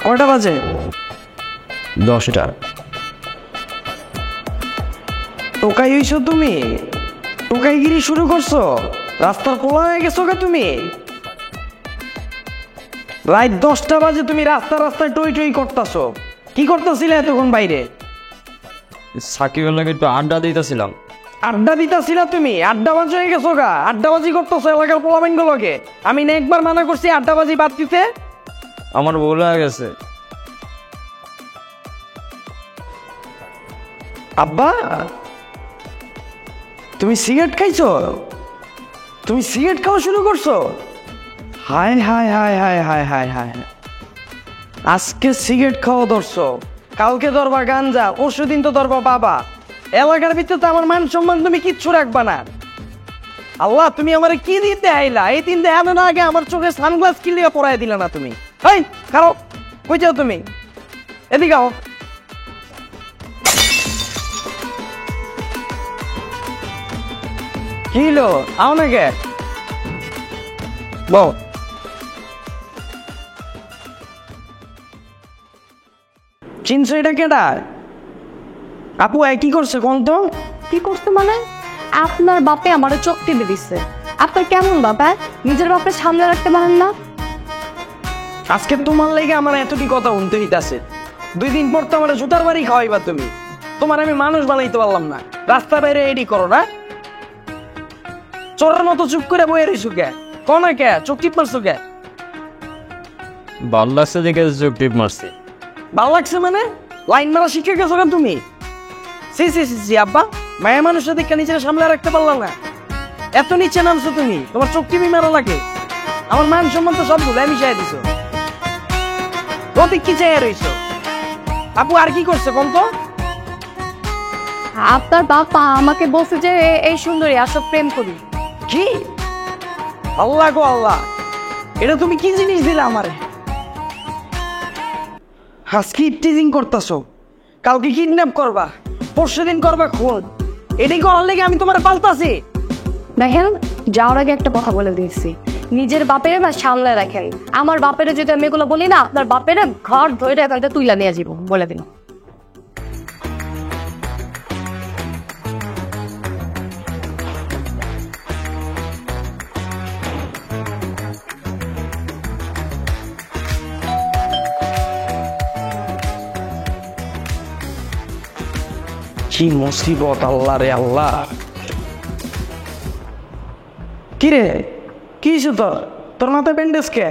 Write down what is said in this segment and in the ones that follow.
কয়টা বাজে? 10টা। টোকাই হইছো তুমি? টোকাইগিরি শুরু করছো? রাস্তার পোলা হয়ে গেছো কে তুমি? রাত 10টা বাজে তুমি রাস্তায় টই টই করতেছো। কি করতেছিলে এতক্ষণ বাইরে? সাকিবের লাগে একটু আড্ডা দিতেছিলাম। আড্ডা দিতেছিলা তুমি? আড্ডাবাজ হয়ে গেছো গা? আড্ডাবাজি করতেছো এলাকার পোলাবেন গুলোকে। আমি না একবার মানা করছি আড্ডাবাজি বাদ দিতে? আমার ভুল হয়ে গেছে। আব্বা, তুমি সিগারেট খাইছো? তুমি সিগারেট খাওয়া শুরু করছো? হায় হায় হায় হায় হায় হায় হায়। আজকে সিগারেট খাওয়া ধরছো, কালকে ধরবা গাঞ্জা, পরশু দিন তো ধরবা বাবা। এলাকার ভিতরে তো আমার মান সম্মান তুমি কিচ্ছু রাখবা না। আল্লাহ, তুমি আমার কি দিতে আইলা? এই 3 দিন এমন আগে আমার চোখে সানগ্লাস কিলিয়ে পরাই দিলা না তুমি। এই খারাপ, কই যাও তুমি? এদিকে আও। কি হলো? আও না কে? বল। চিনছো এটা কেডা? আপু কি করছে কোন তো? কি করতে মানে? আপনার বাপে আমারে চোখ টিপে দিচ্ছে। আপনার কেমন বাবা? নিজের বাপের সামনে রাখতে পারেন না? আজকে তোমার লেগে আমার এতটি কথা শুনতে হইতাছে। 2 দিন পর তো আমার জুতার বাড়ি খাওয়াইবা তুমি। তোমার আমি মানুষ বানাইতে পারলাম না, রাস্তা বাইরে এডি করো না। চোরের মতো চুপ করে বয়ে রইছো কে? কোন কে চোখ টিপ মারছো কে? ভাল লাগছে দেখে চোখ টিপ মারছি। ভালো লাগছে মানে? লাইন মারা শিখে গেছো কেন তুমি? সি সি সি সি আব্বা, মায়া মানুষের দিকে নিচে সামলে রাখতে পারলাম না। এত নিচে নামছো তুমি, তোমার চোখ টিপি মারা লাগে। আমার মান সম্মান তো সবগুলো আমি চাই দিছো। প্রতীক কি চাই রইছো? আপু আর কি করছে কোন তো? আপনার বাবা আমাকে বলছে যে এই সুন্দরী আসব প্রেম করি। কি? আল্লাহ গো আল্লাহ, এটা তুমি কি জিনিস দিলা আমারে? আজকে টিজিং করতেছো, কালকে কিডন্যাপ করবা, পরশুদিন করবা খুন। এটাই করার লেগে আমি তোমার পাল্টাছি। দেখেন, যাওয়ার আগে একটা কথা বলে দিয়েছি, নিজের বাপের না সামলে রাখেন। আমার বাপের যদি আমি এগুলো বলি না, আপনার বাপের ঘর ধরে এখান থেকে তুইলা নিয়ে যাবো বলে দিন। কি মুসিবত আল্লাহ রে আল্লাহ। কি রে, কি হয়েছে তোর? তোর মাথায় ব্যান্ডেজ কে?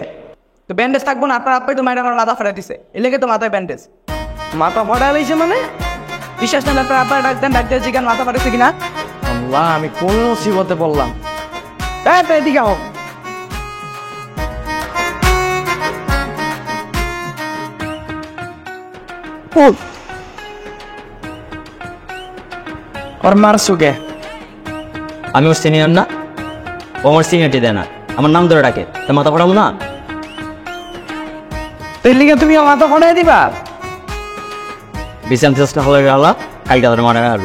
তো ব্যান্ডেজ থাকবো না? আপনার আব্বাই তো মায়ের আমার মাথা ফাটা দিছে, এর লেগে তো মাথায় ব্যান্ডেজ। মাথা ফাটা লাইছে মানে? বিশ্বাস না আপনার আব্বার ডাক দেন, ডাক দিয়ে জিজ্ঞান মাথা ফাটাইছে কিনা। আল্লাহ, আমি কোন মুসিবতে পড়লাম? এদিকে আও। ওর মারছো কে? আমি ওর সিনিয়র না, ও আমার সিনিয়রটি দেয় না, আমার নাম ধরে ডাকে, তো মাথা পড়াবো না? তোর লিগে তুমি মাথা ফাটাই দিবা? বিশ্রাম চেষ্টা হলে গেল, কালকে ধরে মারা গেল।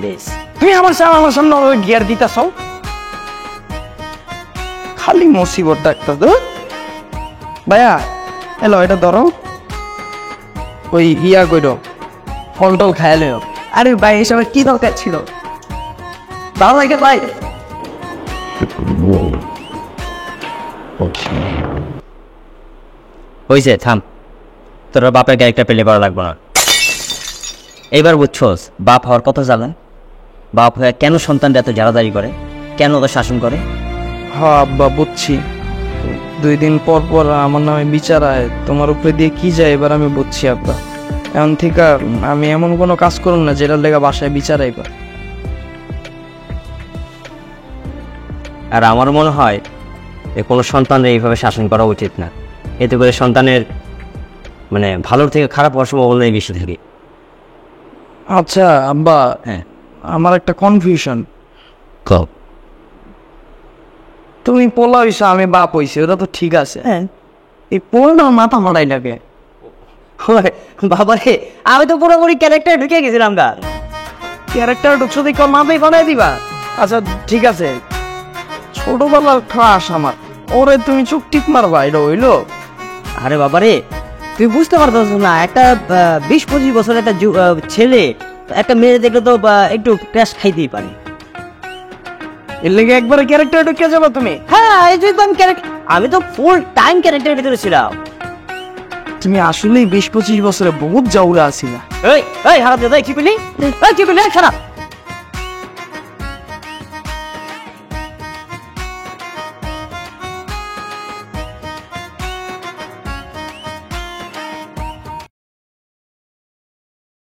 বেশ, তুমি আমার সামনে গিয়ার দিতেছ, খালি মুসিবত ডাক্তার। তো ভাইয়া এলো, এটা ধরো, ওই ইয়া কইরো, ফল টল খাইলে। আরে ভাই, এসবের কি দরকার ছিল? ভালো লাগে ভাই? হয়েছে, থাম। তোর বাপের ক্যারেক্টার পেলে করা লাগবে না। এইবার বুঝছোস বাপ হওয়ার কথা জানেন? বাপ হয়ে কেন সন্তানটা এত জারাদারি করে, কেন ওদের শাসন করে? হ্যাঁ আব্বা, বুঝছি। 2 দিন পর পর আমার নামে বিচার আয়, তোমার উপরে দিয়ে কি যায় এবার আমি বুঝছি আব্বা। এখন থেকে আমি এমন কোনো কাজ করুন না যেটার লেগে বাসায় বিচার আইবা। আর আমার মনে হয় যে কোনো সন্তানের এইভাবে শাসন করা উচিত না। এতে করে সন্তানের মানে ভালোর থেকে খারাপ হওয়ার সম্ভাবনাই বেশি থাকে। আচ্ছা আব্বা, হ্যাঁ, আমার একটা কনফিউশন। কব। তুমি পোলা হইছো, আমি বাপ হইছি, ওটা তো ঠিক আছে। হ্যাঁ, এই পোলাটা মাথা মারাই লাগে। বাবা রে, আমি তো পুরোপুরি ক্যারেক্টার ঢুকে গেছিলাম। গা ক্যারেক্টার ঢুকছো দেখো মাথায় বানাই দিবা? আচ্ছা ঠিক আছে, ছোটবেলার ক্রাশ আমার, ওরে তুমি চোখ টিপ মারবা, এটা হইলো? আরে বাবা রে, তুই বুঝতে পারছিস না, একটা 20-25 বছর একটা ছেলে একটা মেয়ে দেখলে তো একটু ক্র্যাশ খাইতেই পারে। এর লেগে একবারে ক্যারেক্টার ঢুকে যাবো তুমি। হ্যাঁ, এই যে আমি তো ফুল টাইম ক্যারেক্টারের ভিতরে ছিলাম। তুমি আসলেই 20-25 বছরে বহুত জাউরা আছিলা। এই হারাতে কি বলি, কি বলি, খারাপ